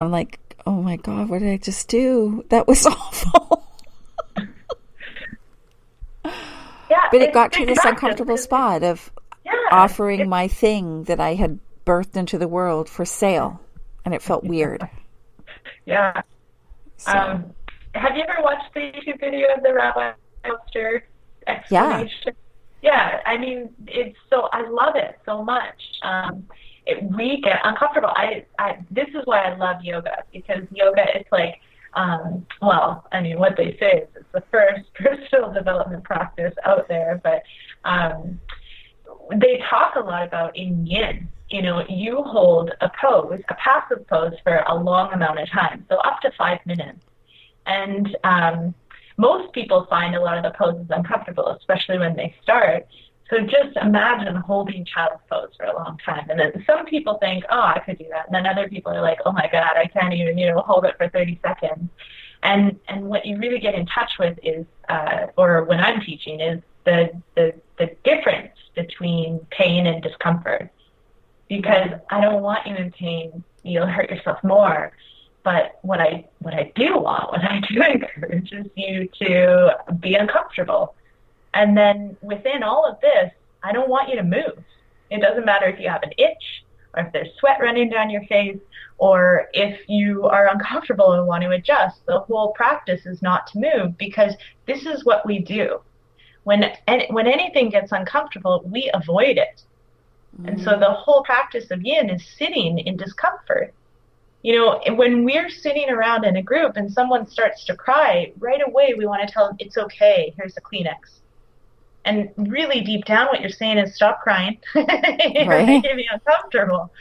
I'm like, oh my God, what did I just do? That was awful. Yeah, But it it's got to good this practice uncomfortable because spot of yeah, offering my thing that I had birthed into the world for sale. And it felt weird. yeah. So, Um, have you ever watched the YouTube video of the rabbi monster yeah. explanation? Yeah, I mean, it's so I love it so much. We get uncomfortable. This is why I love yoga because yoga is like, well, I mean, what they say is it's the first personal development practice out there, but um, they talk a lot about in yin. You know, you hold a pose, a passive pose for a long amount of time, so up to 5 minutes. And most people find a lot of the poses uncomfortable, especially when they start. So just imagine holding child's pose for a long time. And then some people think, oh, I could do that. And then other people are like, oh my God, I can't even, hold it for 30 seconds. And what you really get in touch with is, or when I'm teaching, is the difference between pain and discomfort. Because I don't want you in pain. You'll hurt yourself more. But what I do encourage is you to be uncomfortable. And then within all of this, I don't want you to move. It doesn't matter if you have an itch or if there's sweat running down your face or if you are uncomfortable and want to adjust. The whole practice is not to move because this is what we do. When anything gets uncomfortable, we avoid it. And so the whole practice of yin is sitting in discomfort. When we're sitting around in a group and someone starts to cry, right away we want to tell them, it's okay, here's a Kleenex. And really deep down what you're saying is stop crying. You're Right? making me uncomfortable.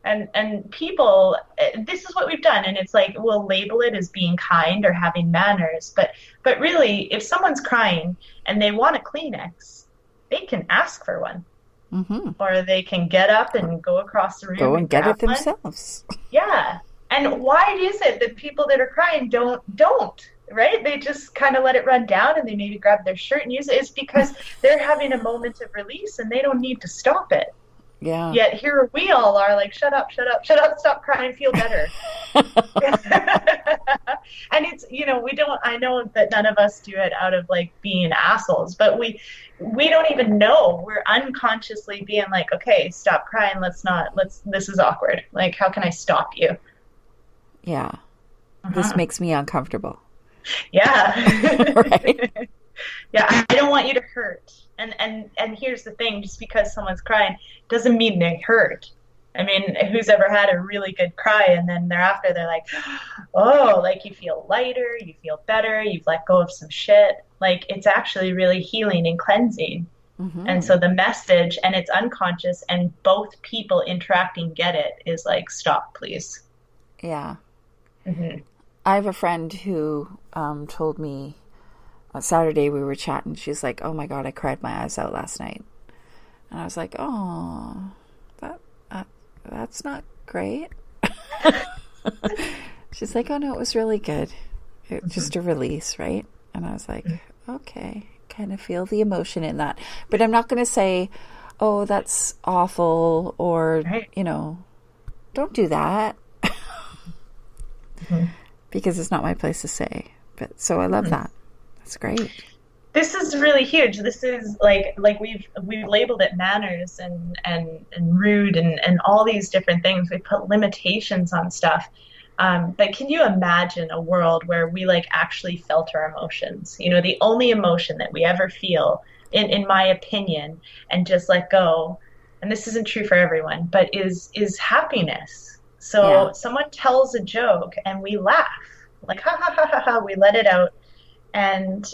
And people, this is what we've done. And it's like, we'll label it as being kind or having manners. But really, if someone's crying and they want a Kleenex, they can ask for one. Mm-hmm. Or they can get up and go across the room Go and and get grab it one. themselves. Yeah. And why is it that people that are crying don't, right? They just kind of let it run down and they maybe grab their shirt and use it. It's because they're having a moment of release and they don't need to stop it. Yeah. Yet here we all are like, shut up, shut up, shut up, stop crying, feel better. And it's, we don't, I know that none of us do it out of like being assholes, but we don't even know. We're unconsciously being like, okay, stop crying. This is awkward. Like, how can I stop you? Yeah. This Uh-huh. makes me uncomfortable. Yeah. Right? Yeah, I don't want you to hurt. And here's the thing, just because someone's crying doesn't mean they hurt. I mean, who's ever had a really good cry and then thereafter they're like, oh, like you feel lighter, you feel better, you've let go of some shit. Like it's actually really healing and cleansing. And Mm-hmm. so the message, and it's unconscious, and both people interacting get it, is like, stop, please. Yeah. Hmm. I have a friend who told me on Saturday we were chatting. She's like, oh my God, I cried my eyes out last night. And I was like, oh, that, that that's not great. She's like, oh no, it was really good. Just a release, right? And I was like, okay, kind of feel the emotion in that. But I'm not going to say, oh, that's awful, or, Right. don't do that, Mhm. because it's not my place to say. But so I love that. That's great. This is really huge. This is like we've labeled it manners and rude and all these different things. We put limitations on stuff. But can you imagine a world where we like actually felt our emotions? The only emotion that we ever feel, in my opinion, and just let go, and this isn't true for everyone, but is happiness. Yeah. So someone tells a joke and we laugh, like ha ha ha ha ha, we let it out, and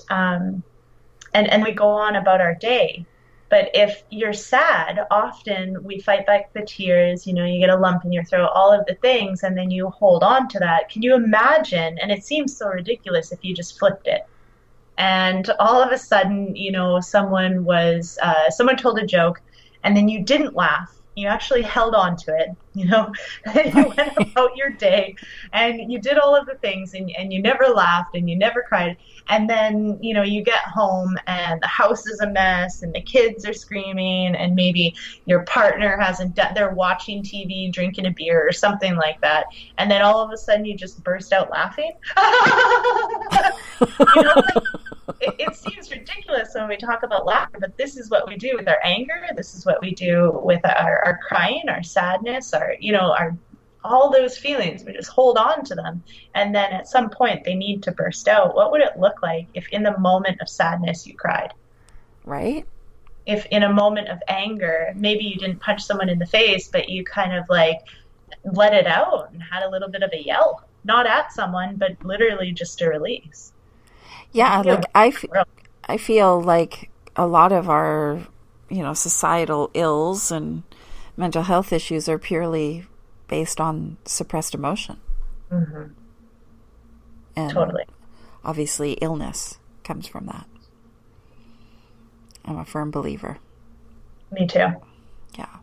and we go on about our day. But if you're sad, often we fight back the tears, you get a lump in your throat, all of the things, and then you hold on to that. Can you imagine? And it seems so ridiculous if you just flipped it. And all of a sudden, someone told a joke, and then you didn't laugh. You actually held on to it, you know, you went about your day and you did all of the things and you never laughed and you never cried. And then, you know, you get home and the house is a mess and the kids are screaming and maybe your partner hasn't done, they're watching TV, drinking a beer or something like that. And then all of a sudden you just burst out laughing. You know, like, it seems ridiculous when we talk about laughter, but this is what we do with our anger. This is what we do with our crying, our sadness, our, you know, our, all those feelings. We just hold on to them. And then at some point they need to burst out. What would it look like if in the moment of sadness you cried? Right? If in a moment of anger, maybe you didn't punch someone in the face, but you kind of like let it out and had a little bit of a yell, not at someone, but literally just a release. Yeah, like I feel like a lot of our, you know, societal ills and mental health issues are purely based on suppressed emotion. Mm-hmm. And totally. Obviously illness comes from that. I'm a firm believer. Me too. Yeah.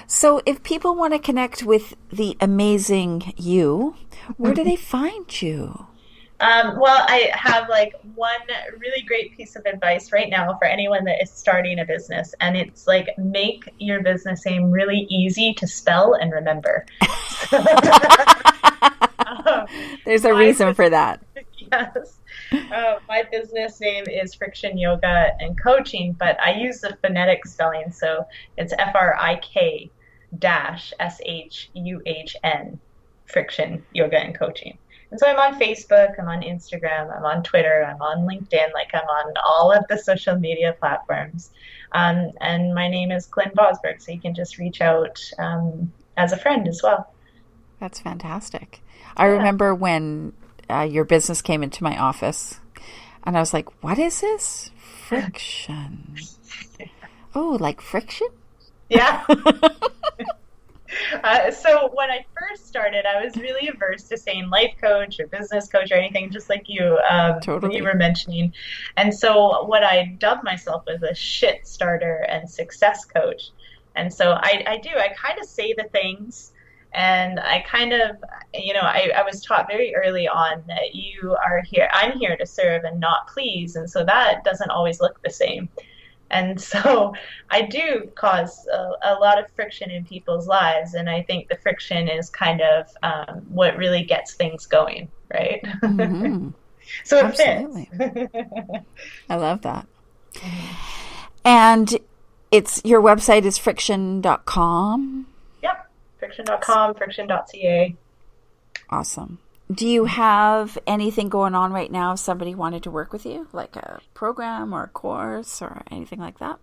So if people want to connect with the amazing you, where do they find you? Well, I have like one really great piece of advice right now for anyone that is starting a business, and it's like make your business name really easy to spell and remember. There's a reason for that. Yes. My business name is Friction Yoga and Coaching, but I use the phonetic spelling, so it's FRIK-SHUHN, Friction Yoga and Coaching. And so I'm on Facebook, I'm on Instagram, I'm on Twitter, I'm on LinkedIn, like I'm on all of the social media platforms. And my name is Clint Bosberg, so you can just reach out as a friend as well. That's fantastic. I remember when your business came into my office, and I was like, what is this? Friction. Oh, like friction? Yeah. So when I first started, I was really averse to saying life coach or business coach or anything, just like you you were mentioning. And so what I dubbed myself was a shit starter and success coach. And so I kind of say the things, and I kind of, you know, I was taught very early on that you are here, I'm here to serve and not please. And so that doesn't always look the same. And so I do cause a lot of friction in people's lives, and I think the friction is kind of what really gets things going, right? Mm-hmm. So it Absolutely. fits. I love that. And it's your website is friction.com? Yep, friction.com, friction.ca. Awesome. Do you have anything going on right now if somebody wanted to work with you, like a program or a course or anything like that?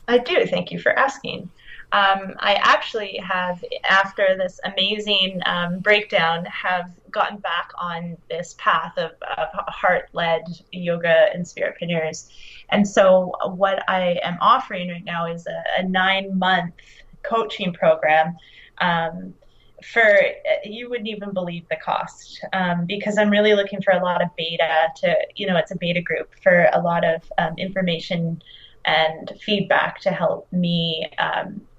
I do. Thank you for asking. I actually have, after this amazing breakdown, have gotten back on this path of heart-led yoga and spiritpreneurs. And so what I am offering right now is a 9-month coaching program for, you wouldn't even believe the cost, because I'm really looking for a lot of beta to, you know, it's a beta group for a lot of information and feedback to help me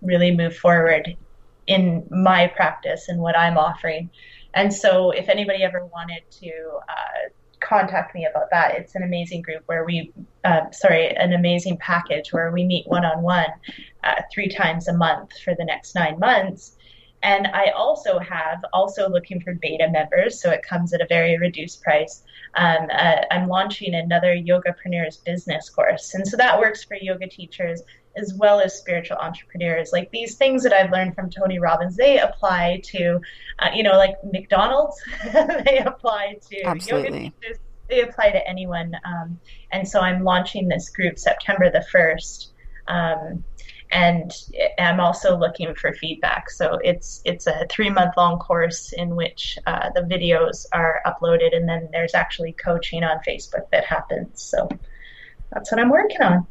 really move forward in my practice and what I'm offering. And so if anybody ever wanted to contact me about that, it's an amazing group where we, an amazing package where we meet one-on-one 3 times a month for the next 9 months. And I also looking for beta members, so it comes at a very reduced price. I'm launching another Yogapreneurs business course. And so that works for yoga teachers as well as spiritual entrepreneurs. Like these things that I've learned from Tony Robbins, they apply to, like McDonald's, they apply to Absolutely. Yoga teachers, they apply to anyone. And so I'm launching this group September the 1st. And I'm also looking for feedback. So it's a 3-month-long course in which the videos are uploaded, and then there's actually coaching on Facebook that happens. So that's what I'm working on.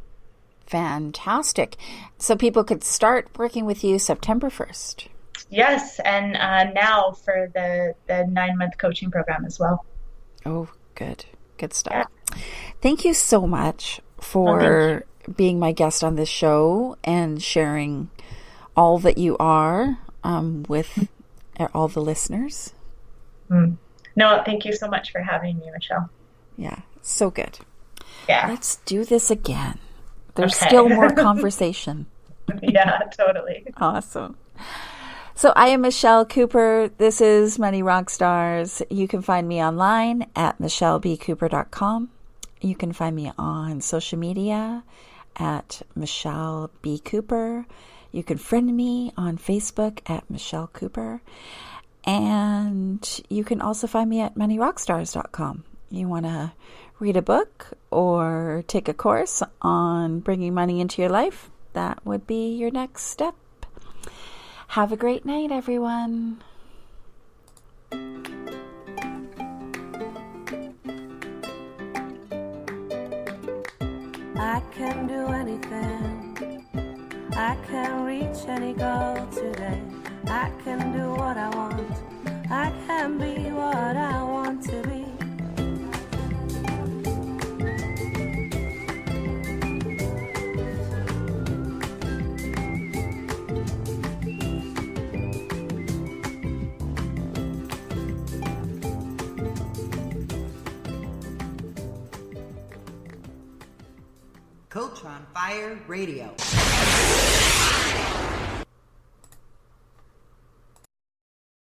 Fantastic. So people could start working with you September 1st. Yes, and now for the 9-month coaching program as well. Oh, good. Good stuff. Yeah. Thank you so much for being my guest on this show and sharing all that you are with all the listeners. No, thank you so much for having me, Michelle. Yeah, so good. Yeah. Let's do this again. There's still more conversation. Yeah, totally. Awesome. So I am Michelle Cooper. This is Money Rockstars. You can find me online at michellebcooper.com. You can find me on social media at Michelle B. Cooper. You can friend me on Facebook at Michelle Cooper. And you can also find me at moneyrockstars.com. You want to read a book or take a course on bringing money into your life? That would be your next step. Have a great night, everyone. I can do anything. I can reach any goal today. I can do what I want. I can be what I want to be. Coach on Fire Radio.